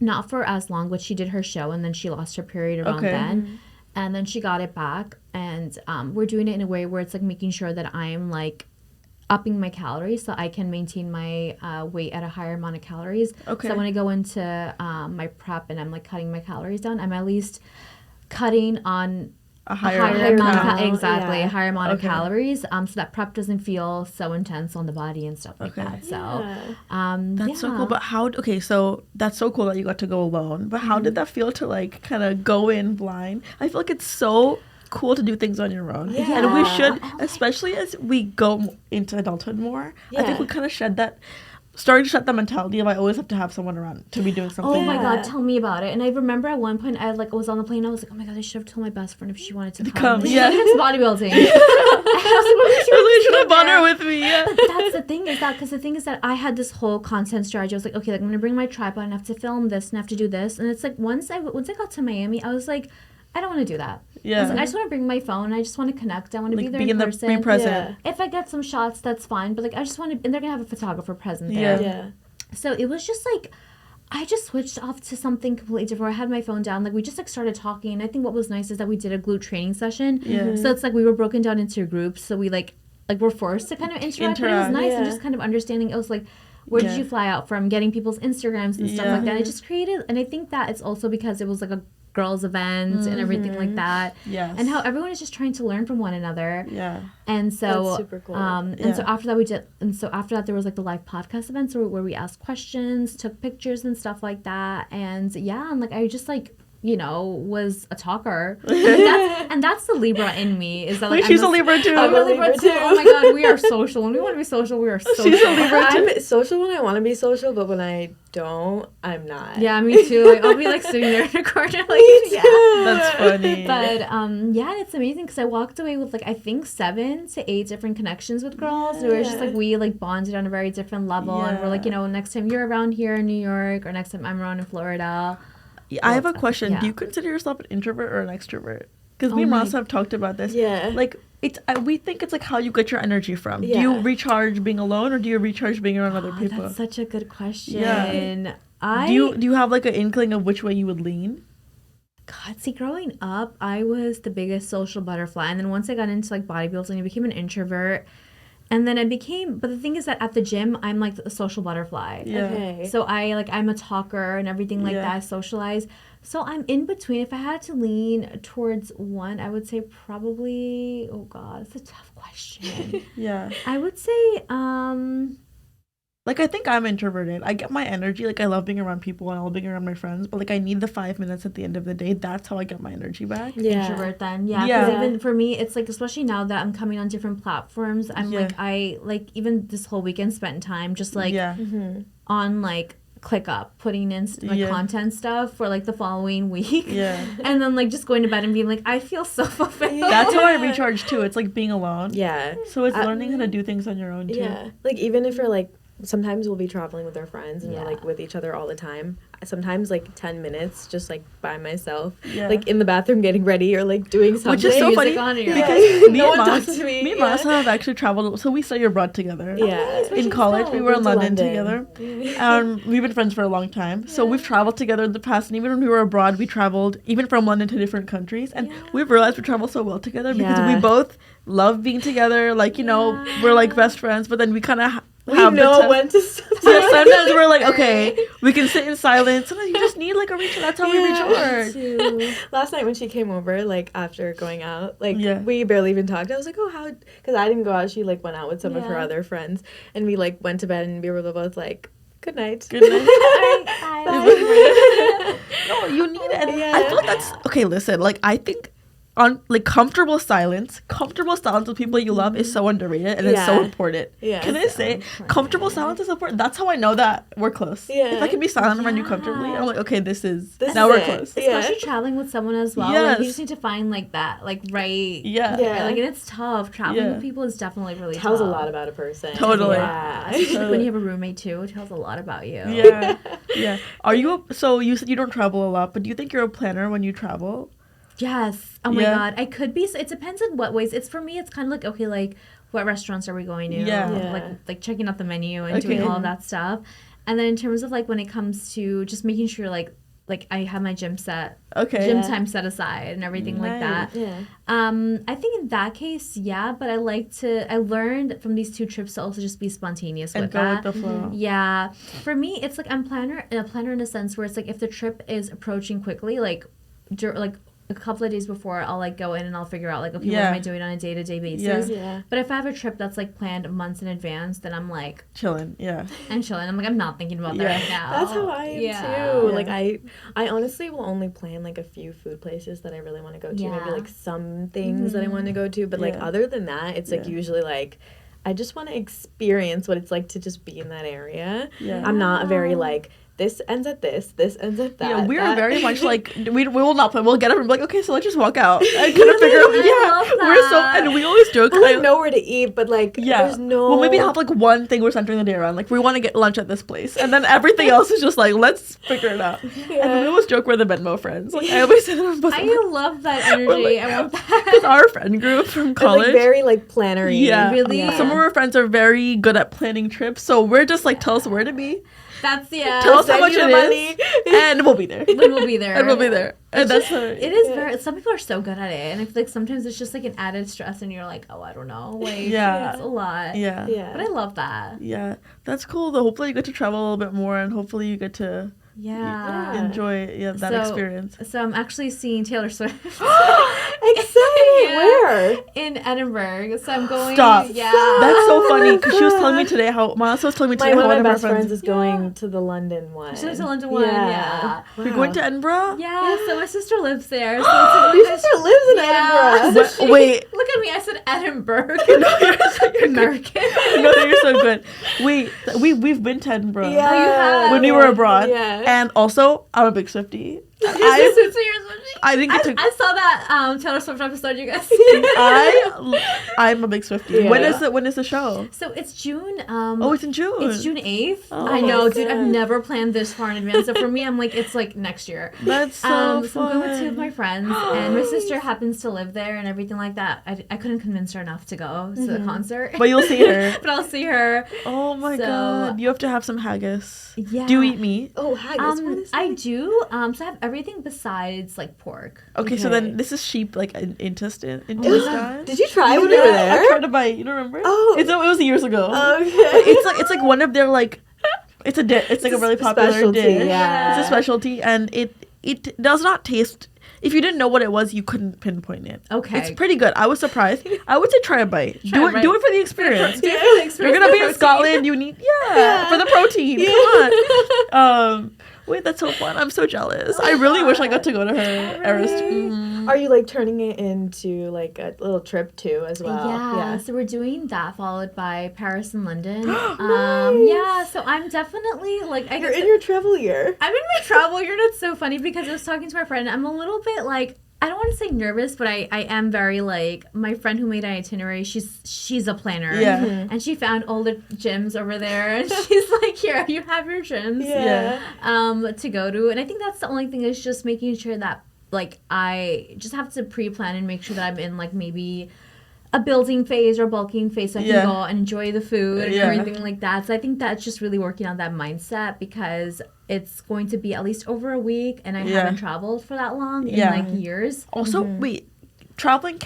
Not for as long, but she did her show and then she lost her period around then. And then she got it back. And we're doing it in a way where it's like making sure that I'm like upping my calories so I can maintain my weight at a higher amount of calories. Okay. So when I go into my prep and I'm like cutting my calories down, I'm at least cutting on a higher amount of, a higher amount of calories, so that prep doesn't feel so intense on the body and stuff like that. So that's so cool. But so that's so cool that you got to go alone, but how did that feel to like kind of go in blind? I feel like it's so cool to do things on your own, and we should, especially as we go into adulthood more. I think we kind of starting to shut that mentality of I always have to have someone around to be doing something. Oh my god, tell me about it. And I remember at one point I like was on the plane, I was like, oh my god, I should have told my best friend if she wanted to come. It's bodybuilding. I should have brought her with me. But that's the thing is that I had this whole content strategy. I was like, okay, like I'm gonna bring my tripod and I have to film this and I have to do this. And it's like once I got to Miami, I was like, I don't want to do that. Yeah. I was like, I just want to bring my phone. I just want to connect. I want to be there in person. Be present. If I get some shots, that's fine. But like, I just want to, and they're gonna have a photographer present there. Yeah. So it was just like, I just switched off to something completely different. I had my phone down. Like we just like started talking. And I think what was nice is that we did a glute training session. Yeah. So it's like we were broken down into groups. So we like were forced to kind of interact. But it was nice and just kind of understanding. It was like, where did you fly out from? Getting people's Instagrams and stuff like that. It just created, and I think that it's also because it was like a girls' event and everything like that. Yes. And how everyone is just trying to learn from one another. Yeah. And so that's super cool. So after that there was like the live podcast events where we asked questions, took pictures and stuff like that. And and like I just like was a talker. And that's the Libra in me. Is that like she's a Libra too. I'm a Libra too. Oh my god, we are social. When we want to be social, we are social. She's a Libra too. I'm social when I want to be social, but when I don't, I'm not. Yeah, me too. Like, I'll be like sitting there in a corner like That's funny. But it's amazing because I walked away with like I think 7 to 8 different connections with girls. Where it's just like we like bonded on a very different level, and we're like, next time you're around here in New York or next time I'm around in Florida. I have a question. Yeah. Do you consider yourself an introvert or an extrovert? Because me and Ross have talked about this. Yeah. Like, we think it's like how you get your energy from. Yeah. Do you recharge being alone or do you recharge being around other people? That's such a good question. Yeah. Do you have like an inkling of which way you would lean? God, see, growing up, I was the biggest social butterfly. And then once I got into like bodybuilding, I became an introvert. And then but the thing is that at the gym, I'm like a social butterfly. Yeah. Okay. So I'm a talker and everything like that. I socialize. So I'm in between. If I had to lean towards one, I would say probably, oh God, it's a tough question. Yeah. I would say, like, I think I'm introverted. I get my energy. Like, I love being around people and I love being around my friends. But, like, I need the 5 minutes at the end of the day. That's how I get my energy back. Yeah. Introvert then. Yeah. Because even for me, it's, like, especially now that I'm coming on different platforms, I'm, like, even this whole weekend spent time just, like, on, like, ClickUp, putting in my content stuff for, like, the following week. Yeah. And then, like, just going to bed and being like, I feel so fulfilled. That's how I recharge, too. It's, like, being alone. Yeah. So it's learning how to do things on your own, too. Yeah. Like, even if you're, like, sometimes we'll be traveling with our friends and we're like with each other all the time. Sometimes like 10 minutes just like by myself, like in the bathroom getting ready or like doing something. Which is so funny because me and Masa have actually traveled. So we studied abroad together. Yeah, in college we were in London together. We've been friends for a long time. So we've traveled together in the past, and even when we were abroad, we traveled even from London to different countries. And we've realized we travel so well together because we both love being together. Like we're like best friends, but then we kind of we know when to stop. Yeah, sometimes we're like, okay, we can sit in silence. Sometimes you just need like a recharge. That's how we recharge. Last night when she came over, like after going out, like we barely even talked. I was like, oh, how? Because I didn't go out. She like went out with some of her other friends, and we like went to bed, and we were both like, good night. Good night. Bye. No, you need it. I feel like that's okay. Listen, like I think on like comfortable silence with people you love is so underrated, and it's so important. Yeah. Can I say comfortable silence is important? That's how I know that we're close. Yeah. If I can be silent around you comfortably, I'm like, okay, this now we're it. close. Yeah. Especially traveling with someone as well. Yes. Like, you just need to find like that, like right. Yeah. Yeah. Like, and it's tough. Traveling Yeah. with people is definitely really Tells tough. a lot about a person. Totally. Yeah. Especially like when you have a roommate too, it tells a lot about you. Yeah. Yeah. Are you so you said you don't travel a lot, but do you think you're a planner when you travel? Yes. Oh my Yeah. god. I could be. So it depends in what ways. It's for me. It's kind of like, okay, like what restaurants are we going to? Yeah. Yeah. Like checking out the menu and Okay. doing all of that stuff. And then in terms of like when it comes to just making sure like I have my gym Okay. gym time set aside and everything like that. Yeah. I think in that case, yeah, but I learned from these 2 trips to also just be spontaneous And with go that. with the flow. Yeah. For me, it's like I'm a planner in a sense where it's like if the trip is approaching quickly, like a couple of days before, I'll like go in and I'll figure out like, okay, what am I doing on a day-to-day basis? Yeah. But if I have a trip that's like planned months in advance, then I'm like Chilling. Yeah. I'm chilling. I'm like I'm not thinking about that Yeah. right now. That's how I am Yeah. too. Yeah. Like I honestly will only plan like a few food places that I really want to go to. Yeah. Maybe like some things that I want to go to, but like Yeah. other than that, it's like Yeah. usually like I just want to experience what it's like to just be in that area. Yeah. I'm not a very like this ends at this ends at that. Yeah, we're that. very much like we will not play. We'll get up and be like, okay, so let's just walk out. I kind of figure out. I love We're so, that. and we always joke. I like nowhere to eat, but like there's no. We'll maybe have like one thing we're centering the day around. Like we want to get lunch at this place, and then everything else is just like let's figure it out. Yeah. And we always joke we're the Venmo friends. Like I always say that on both. I love that energy. I want Because that. our friend group from It's college. like very like plannery. Yeah, Really? Yeah. Some of our friends are very good at planning trips, so we're just like, tell us where to be, That's tell us how Send much you it the money. is, and we'll be there. when we'll be there. And we'll be there. And that's It is very. Some people are so good at it, and I feel like sometimes it's just like an added stress, and you're like, oh, I don't know, like Yeah. it's a lot. yeah. Yeah. But I love that. Yeah, that's cool though. Hopefully you get to travel a little bit more, and hopefully you get to Yeah. enjoy that So- experience. So I'm actually seeing Taylor Swift Exciting. Yeah. Where? in Edinburgh. So I'm going. Stop. Yeah. That's so Oh funny my because she was telling me God. today how Melissa was telling me today One how of my one of our best friends friends is going to the London one. She lives in London one. Yeah. You're going to Edinburgh. Yeah. So my sister lives there. So it's a really Your nice- sister lives in Yeah. Edinburgh. So she- Wait. Look at me. I said Edinburgh. No, you're American. No, you're so good. Wait, we've been to Edinburgh Yeah. Oh, you have? when we were abroad, Yeah. and also I'm a big Swiftie. Your sister yours with me? I didn't get to. I saw that Taylor Swift episode you guys. I'm a big Swiftie. Yeah. When is the show? So it's June. Oh, it's in June. It's June 8th. Oh I know, my dude. I've God. never planned this far in advance. So for me, I'm like, it's like next year. That's so So fun. I'm going with 2 of my friends, and my sister happens to live there and everything like that. I couldn't convince her enough to go to the concert. But you'll see her. But I'll see her. Oh my So- god, you have to have some haggis. Yeah. Do you eat meat? Oh, haggis. What is I that? do. So I have everything besides like pork. Okay, so Okay. then this is sheep like intestine. Did you try when we were I there? tried to bite. You don't remember? Oh. it was years ago. Okay. It's like one of their like. It's like a really popular specialty, dish. yeah. It's a specialty, and it does not taste. If you didn't know what it was, you couldn't pinpoint it. Okay. It's pretty good. I was surprised. I would say try a bite. Try Do a it. bite. Do it for the experience. Do it for the experience, You're gonna the be in protein. Scotland. You need for the protein. Come on. Wait, that's so fun. I'm so jealous. I really wish I got to go to her. Really? Are you like turning it into like a little trip tue as well? Yeah, so we're doing that followed by Paris and London. Nice. Yeah, so I'm definitely like You're in your travel year. I'm in my travel year, and it's so funny because I was talking to my friend. I'm a little bit like I don't want to say nervous, but I am very like my friend who made an itinerary. She's a planner, Yeah. and she found all the gyms over there, and she's like, "Here, you have your gyms, Yeah. to go to." And I think that's the only thing is just making sure that like I just have to pre-plan and make sure that I'm in like maybe a building phase or bulking phase so I can go and enjoy the food and everything like that. So I think that's just really working on that mindset because it's going to be at least over a week and I haven't traveled for that long in like years. Also, wait, traveling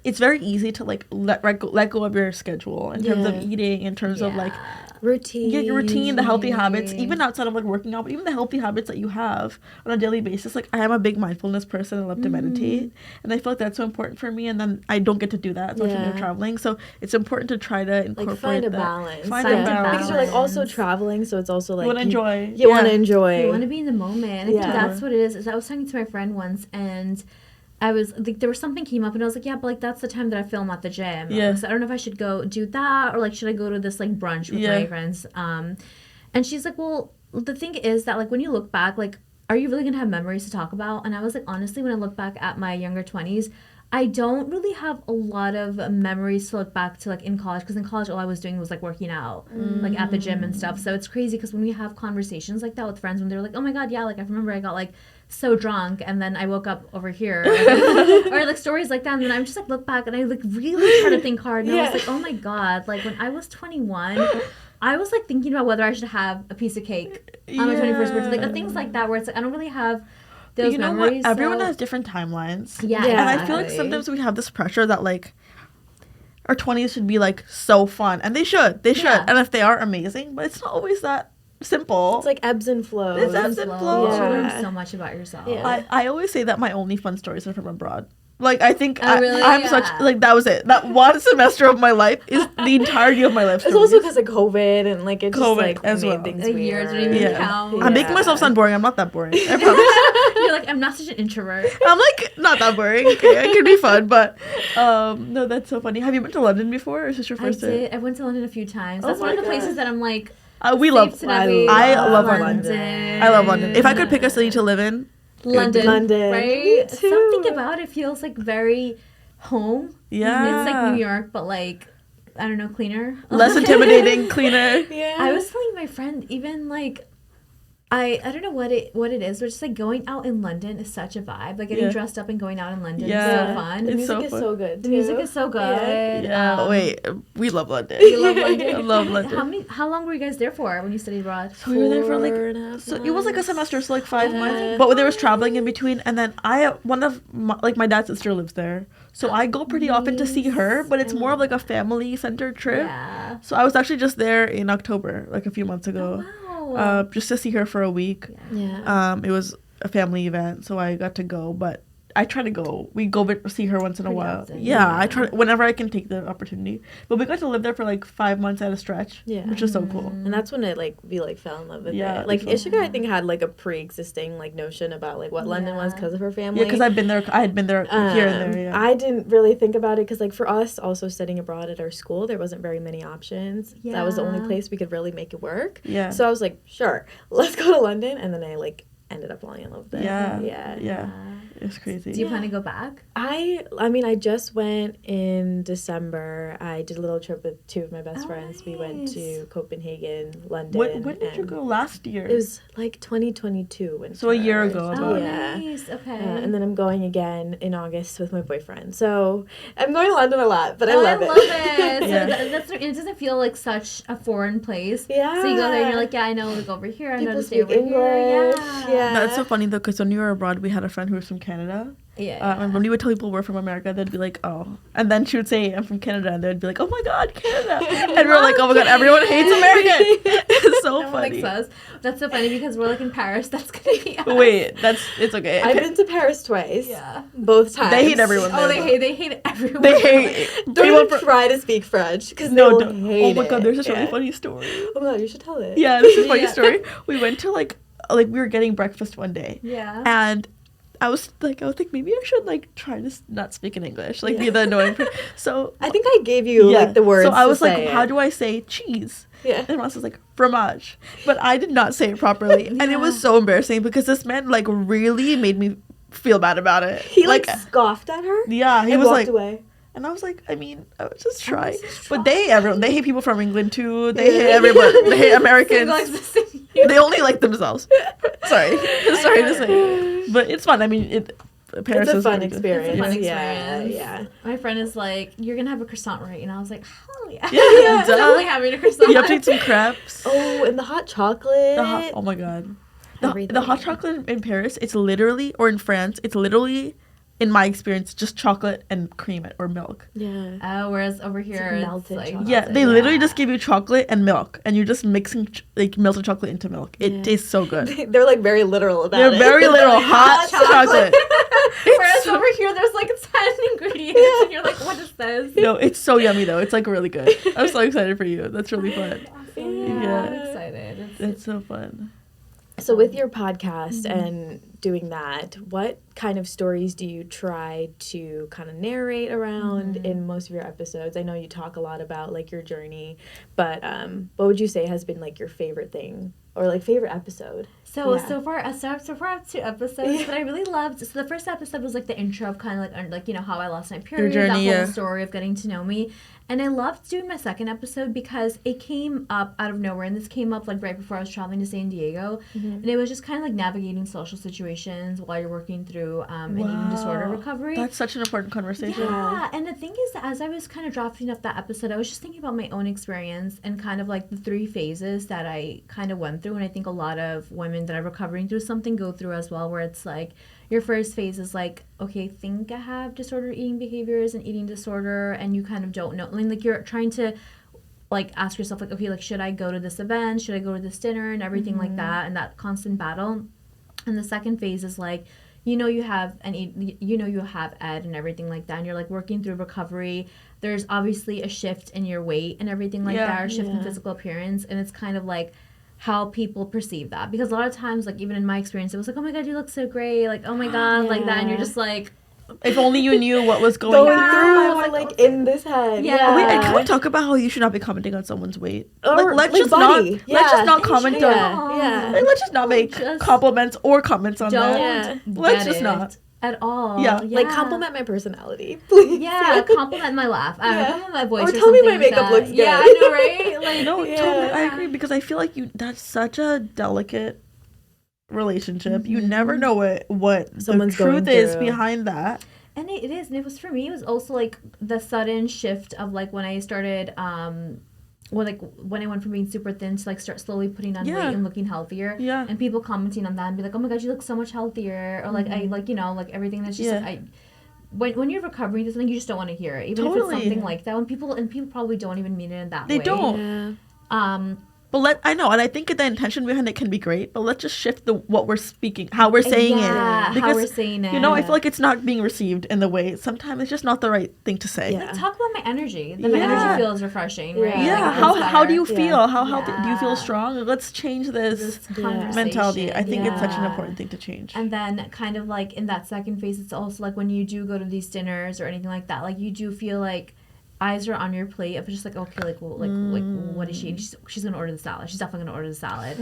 it's very easy to like let go of your schedule in terms of eating, in terms of like Routine. your routine, the healthy habits, even outside of like working out, but even the healthy habits that you have on a daily basis. Like I am a big mindfulness person. I love to meditate, and I feel like that's so important for me. And then I don't get to do that as much when you're traveling, so it's important to try to incorporate Like find a that. balance. Find a Yeah. balance. Because you're like also traveling, so it's also like You want to enjoy. You want to enjoy. You want to be in the moment. I think Yeah. that's what it is. I was talking to my friend once, and I was like, there was something came up, and I was like, yeah, but like that's the time that I film at the gym. Yeah. So I don't know if I should go do that, or like should I go to this like brunch with my friends? And she's like, well, the thing is that like when you look back, like, are you really gonna have memories to talk about? And I was like, honestly, when I look back at my younger 20s, I don't really have a lot of memories to look back to like in college, because in college all I was doing was like working out, like at the gym and stuff. So it's crazy because when we have conversations like that with friends, when they're like, oh my god, yeah, like I remember I got like so drunk and then I woke up over here, or like stories like that, and then I'm just like look back and I like really try to think hard, and I was like, oh my god, like when I was 21, I was like thinking about whether I should have a piece of cake on my 21st birthday, like things like that, where it's like I don't really have those you know memories. what? Everyone has different timelines. Yeah, And exactly. I feel like sometimes we have this pressure that like our 20s should be like so fun, and they should, Yeah. and if they are, amazing, but it's not always that simple. It's like ebbs and flows. It's ebbs and flows. You Yeah. learn so much about yourself. Yeah. I always say that my only fun stories are from abroad. Like, I think really? I'm Yeah. such, like, that was it. That one semester of my life is the entirety of my life. It's also because of COVID and like it just COVID like as made well. things The weird. years don't even Yeah. count. I'm making myself sound boring. I'm not that boring. I promise. You're like, I'm not such an introvert. I'm like not that boring. Okay, it could be fun, but no, that's so funny. Have you been to London before, or is this your I first time? did. I went to London a few times. Oh That's one my of the God. places that I'm like, We love. sustainably I love London. I love London. If I could pick a city to live in, London. London. Me Right? too. Something about it feels like very home. yeah, It's like New York, but like, I don't know, cleaner. less intimidating, cleaner. Yeah. I was telling my friend, even like, I don't know what it is, but just like going out in London is such a vibe. Like getting Yeah. dressed up and going out in London Yeah. is so fun. The It's music so is fun. so good. The music too. is so good. Yeah. Yeah, wait, we love London. You love London? I love London. How long were you guys there for when you studied abroad? So we were there for like, 4.5 so it was like a months. semester, so like 5 Yeah. months. But there was traveling in between, and then one of my dad's sister lives there, so I go pretty often to see her. But it's more of like a family-centered trip. Yeah. So I was actually just there in October, like a few months ago, Wow. just to see her for a week. Yeah. It was a family event, so I got to go, but I try to go. We go see her once in a Pretty while. often, Yeah, yeah. I try whenever I can take the opportunity. But we got to live there for like 5 months at a stretch, Yeah. which is so cool. And that's when it we fell in love with Yeah, it. Like we fell- Ishika, I think had like a pre-existing like notion about like what London was Yeah. because of her family. Yeah, because I had been there here and there. Yeah. I didn't really think about it because like for us also studying abroad at our school there wasn't very many options. That was the only Yeah. place we could really make it work. Yeah. So I was like, sure, let's go to London, and then I like ended up falling in love with it. Yeah. Yeah. Yeah. It's crazy. Do you plan to go back? I mean, I just went in December. I did a little trip with two of my best friends. We went nice. to Copenhagen, London. When did you and go? Last year. It was like 2022. Winter. So a year ago, Oh, about. Yeah. nice. Okay. And then I'm going again in August with my boyfriend. So I'm going to London a lot, but I Oh, love it. it. Yeah. So that's it doesn't feel like such a foreign place. Yeah. So you go there and you're like, yeah, I know to go over here. I know People to stay speak over here. English. Yeah. That's so funny though, because when we were abroad, we had a friend who was from Canada. Yeah. And when we would tell people we're from America, they'd be like, "Oh," and then she would say, "I'm from Canada," and they'd be like, "Oh my God, Canada!" And we're like, "Oh my God, everyone hates American." It's so No one likes funny. us. That's so funny because we're like in Paris. That's gonna be us. Wait, it's okay. I've been to Paris twice. Yeah. Both times. They hate everyone. Oh, there, they hate everyone. They hate. Don't people even try to speak French because No, they will don't. hate Oh my God, it. there's this really Yeah. funny story. Oh my God, you should tell it. Yeah, this is a funny Yeah. story. We went to like we were getting breakfast one day, Yeah. and I was like maybe I should like try to not speak in English, like be the annoying. So I think I gave you like the words. So I was to like, say how it. do I say cheese? Yeah. And Ross was like, fromage. But I did not say it properly. And it was so embarrassing because this man like really made me feel bad about it. He like scoffed at her. yeah, he and was walked like, away. and I was like, I mean, I was just try. just But they hate people from England too. They hate everyone. They hate Americans. They only like themselves. Sorry to say, but it's fun. I mean, Paris It's a is fun pretty good. experience. It's a fun Yeah, experience. yeah. My friend is like, you're gonna have a croissant, right? And I was like, hell yeah. Yeah, duh. Definitely having a croissant. You have to eat some crepes. Oh, and the hot chocolate. Oh my God. The Everything. hot chocolate in Paris, it's literally, or in France, it's literally, in my experience, just chocolate and cream or milk. Yeah. Whereas over here, it's melted like chocolate. Yeah, they literally just give you chocolate and milk, and you're just mixing like melted chocolate into milk. It Yeah. tastes so good. They're like very literal about They're it. very literal hot chocolate. Whereas over here, there's like 10 ingredients, and you're like, what is this? No, it's so yummy though. It's like really good. I'm so excited for you. That's really fun. Yeah. I'm excited. It's so fun. So with your podcast and doing that, what kind of stories do you try to kind of narrate around in most of your episodes? I know you talk a lot about like your journey, but what would you say has been like your favorite thing or like favorite episode? So far I have 2 episodes, but I really loved. So the first episode was like the intro of kind of like how I lost my period, journey, that whole story of getting to know me. And I loved doing my second episode because it came up out of nowhere, and this came up like right before I was traveling to San Diego, and it was just kind of like navigating social situations while you're working through an eating disorder recovery. That's such an important conversation. Yeah, and the thing is that as I was kind of drafting up that episode, I was just thinking about my own experience and kind of like the 3 phases that I kind of went through, and I think a lot of women that are recovering through something go through as well, where it's like your first phase is like, okay, I think I have disordered eating behaviors and eating disorder, and you kind of don't know. Like you're trying to like ask yourself like, okay, like should I go to this event? Should I go to this dinner? And everything like that, and that constant battle. And the second phase is like, you have you have ed and everything like that, and you're like working through recovery. There's obviously a shift in your weight and everything like that, or a shift in physical appearance, and it's kind of like how people perceive that, because a lot of times, like even in my experience, it was like, oh my god, you look so great, like oh my god, like that, and you're just like, if only you knew what was going through. Like in this head. Yeah. Wait, and can we talk about how you should not be commenting on someone's weight? Or, let's like just body. not let's just not comment on. Yeah. Like, let's just not make compliments or comments on that. Let's just not. At all. Yeah. Like compliment my personality, please. Yeah, compliment my laugh. Compliment my voice. Or tell me my makeup looks good. Yeah, I know, right? Like, no, totally, I agree, because I feel like that's such a delicate relationship. You never know what Someone's the truth going is through. behind that. And it is, and it was for me. It was also like the sudden shift of like when I started, when I went from being super thin to like start slowly putting on weight and looking healthier. Yeah. And people commenting on that and be like, oh my god, you look so much healthier, or like I like like everything that's just like when you're recovering to something, you just don't want to hear it, even if it's something like that. When people probably don't even mean it in that way. They don't. Yeah. But I know, and I think the intention behind it can be great, but let's just shift what we're speaking, how we're saying it. Because, how we're saying it. I feel like it's not being received in the way. Sometimes it's just not the right thing to say. Like, talk about my energy. Then my energy feels refreshing, right? Yeah. Like, how do you feel? How healthy do you feel? Strong? Let's change this mentality. I think it's such an important thing to change. And then kind of like in that second phase, it's also like when you do go to these dinners or anything like that, like you do feel like eyes are on your plate of just like, okay, like, well, like what is she? She's gonna order the salad. She's definitely gonna order the salad.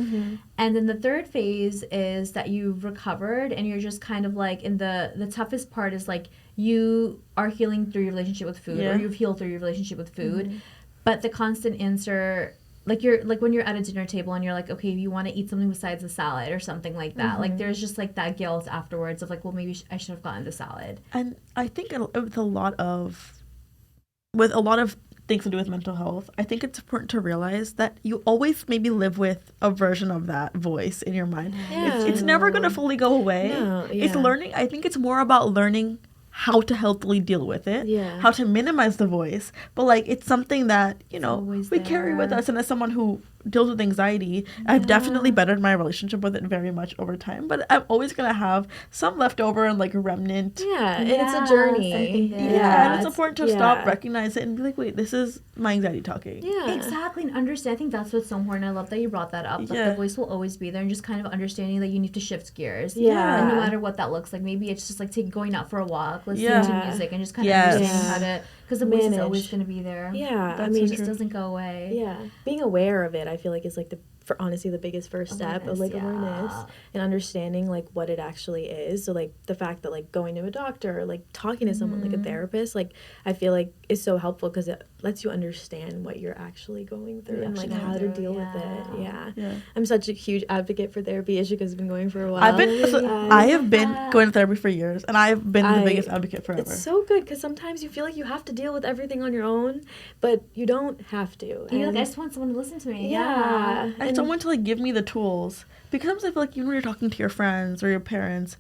And then the third phase is that you've recovered and you're just kind of like in the toughest part is like you are healing through your relationship with food, or you've healed through your relationship with food, but the constant answer, like you're like when you're at a dinner table and you're like, okay, you want to eat something besides the salad or something like that, like there's just like that guilt afterwards of like, well, maybe I should have gotten the salad. And I think with a lot of things to do with mental health, I think it's important to realize that you always maybe live with a version of that voice in your mind. It's never going to fully go away. It's learning. I think it's more about learning how to healthily deal with it, how to minimize the voice. But like, it's something that, we carry with us. And as someone who deals with anxiety, I've definitely bettered my relationship with it very much over time, but I'm always gonna have some leftover and like remnant. And it's a journey. And it's important to stop, recognize it, and be like, wait, this is my anxiety talking. Exactly. And understand, I think that's what's so important. I love that you brought that up. Like the voice will always be there, and just kind of understanding that you need to shift gears. And no matter what that looks like, maybe it's just like going out for a walk, listening to music, and just kind of understanding how to, because the voice is always going to be there. It just doesn't go away. Being aware of it, I feel like, is like honestly the biggest first step of like awareness and understanding like what it actually is. So like the fact that like going to a doctor or like talking to someone like a therapist, like I feel like is so helpful because it lets you understand what you're actually going through and like how to deal with it. I'm such a huge advocate for therapy. Ishika's has been going for a while. I have been going to therapy for years, and I've been the biggest advocate forever. It's so good because sometimes you feel like you have to deal with everything on your own, but you don't have to. And you're like, I just want someone to listen to me. And someone to like give me the tools, because sometimes I feel like even when you're talking to your friends or your parents,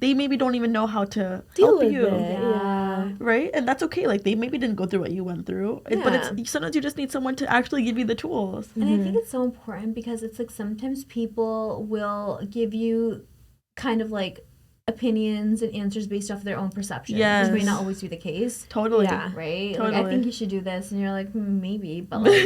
they maybe don't even know how to help you. Right? And that's okay. Like they maybe didn't go through what you went through, but sometimes you just need someone to actually give you the tools. And I think it's so important because it's like sometimes people will give you kind of like opinions and answers based off their own perception, Yes. which may not always be the case. Totally. Yeah. Right? Totally. Like, I think you should do this, and you're like, maybe, but like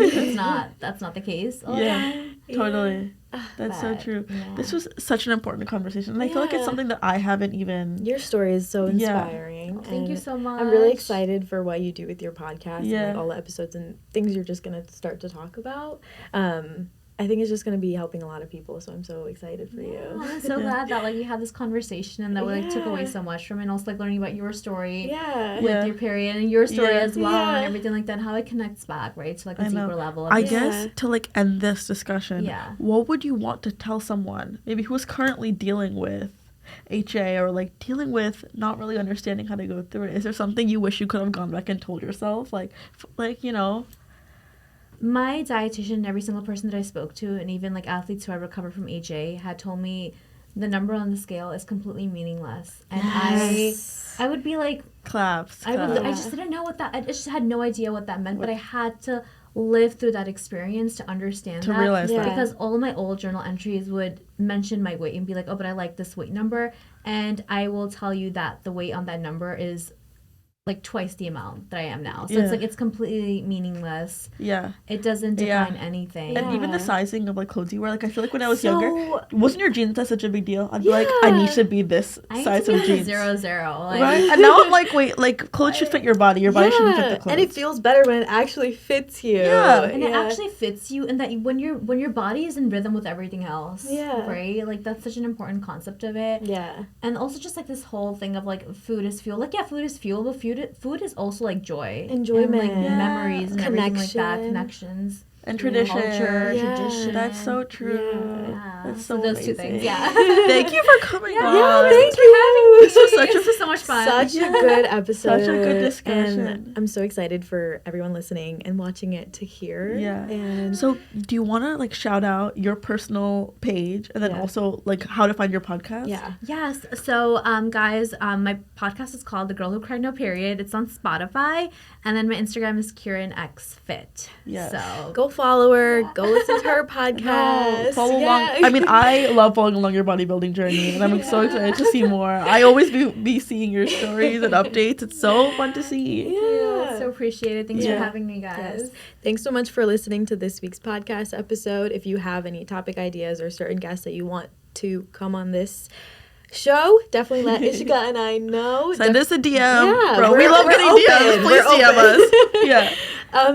that's not the case. all the Yeah. time. Totally. That's so But, true. yeah. This was such an important conversation. And I feel like it's Yeah. something that I haven't even. Your story is so Yeah. inspiring. Thank you and so much. I'm really excited for what you do with your podcast Yeah. and like all the episodes and things you're just gonna start to talk about. I think it's just gonna be helping a lot of people, so I'm so excited for Yeah, you. I'm so glad that like we had this conversation and that we like took away Yeah. so much from it, and also like learning about your story Yeah. with Yeah. your period and your story Yeah. as well and Yeah. everything like that, how it connects back, right, to like a I know. deeper level of I it. guess Yeah. to like end this discussion, Yeah. what would you want to tell someone maybe who's currently dealing with HA or like dealing with not really understanding how to go through it? Is there something you wish you could have gone back and told yourself? Like you know. My dietitian and every single person that I spoke to, and even like athletes who I recovered from HA, had told me the number on the scale is completely meaningless, and I would be like, Claps. I claps. just didn't know what that. I just had no idea what that meant, but I had to live through that experience to understand To that. realize Yeah. that. Because all my old journal entries would mention my weight and be like, oh, but I like this weight number, and I will tell you that the weight on that number is like twice the amount that I am now. So Yeah. it's like it's completely meaningless. Yeah. It doesn't Yeah. define anything. And even the Yeah. sizing of like clothes you wear, like I feel like when I was So- younger, wasn't your jeans that such a big deal? I'd be like, I need Yeah. to be this I size used to of be jeans. 0-0. Like, Right? And now I'm like, wait, like clothes should fit your body. Your body shouldn't fit the clothes. and it feels better when it actually fits you. Yeah. and it actually fits you, and that when your body is in rhythm with everything else, Yeah. right? Like that's such an important concept of it. Yeah. And also just like this whole thing of like food is fuel. Like yeah, food is fuel, but food is also like joy, Enjoyment. and, like Yeah. memories and everything like that, Connection. connections, and tradition. culture, Yeah. tradition. That's so true. Yeah. That's so those two amazing. things. Yeah. Thank you for coming on. Yeah, thank for having me. This was such a- This was so much fun. Such a good episode. Such a good discussion. And I'm so excited for everyone listening and watching it to hear. Yeah. And So, do you want to like shout out your personal page and then Yeah. also like how to find your podcast? yeah. Yes. So, guys, my podcast is called The Girl Who Cried No Period. It's on Spotify. And then my Instagram is kiranxfit. Yes. So, Go follow her. Go listen to her podcast. No, follow Yeah. along. I mean, I love following along your bodybuilding journey, and I'm so excited to see more. I always be seeing your stories and updates. It's so fun to see. Yeah. so appreciate it. Thanks Yeah. for having me, guys. Yes. Thanks so much for listening to this week's podcast episode. If you have any topic ideas or certain guests that you want to come on this show, definitely let Ishika and I know. Send us a DM, Yeah, bro. We we're- love we're getting open. DMs. Please We're DM open. us. Yeah.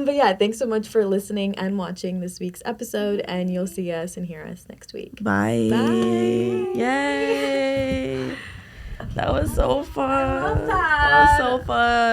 But yeah, thanks so much for listening and watching this week's episode, and you'll see us and hear us next week. Bye. Bye. Yay. That was so fun. love that. That was so fun.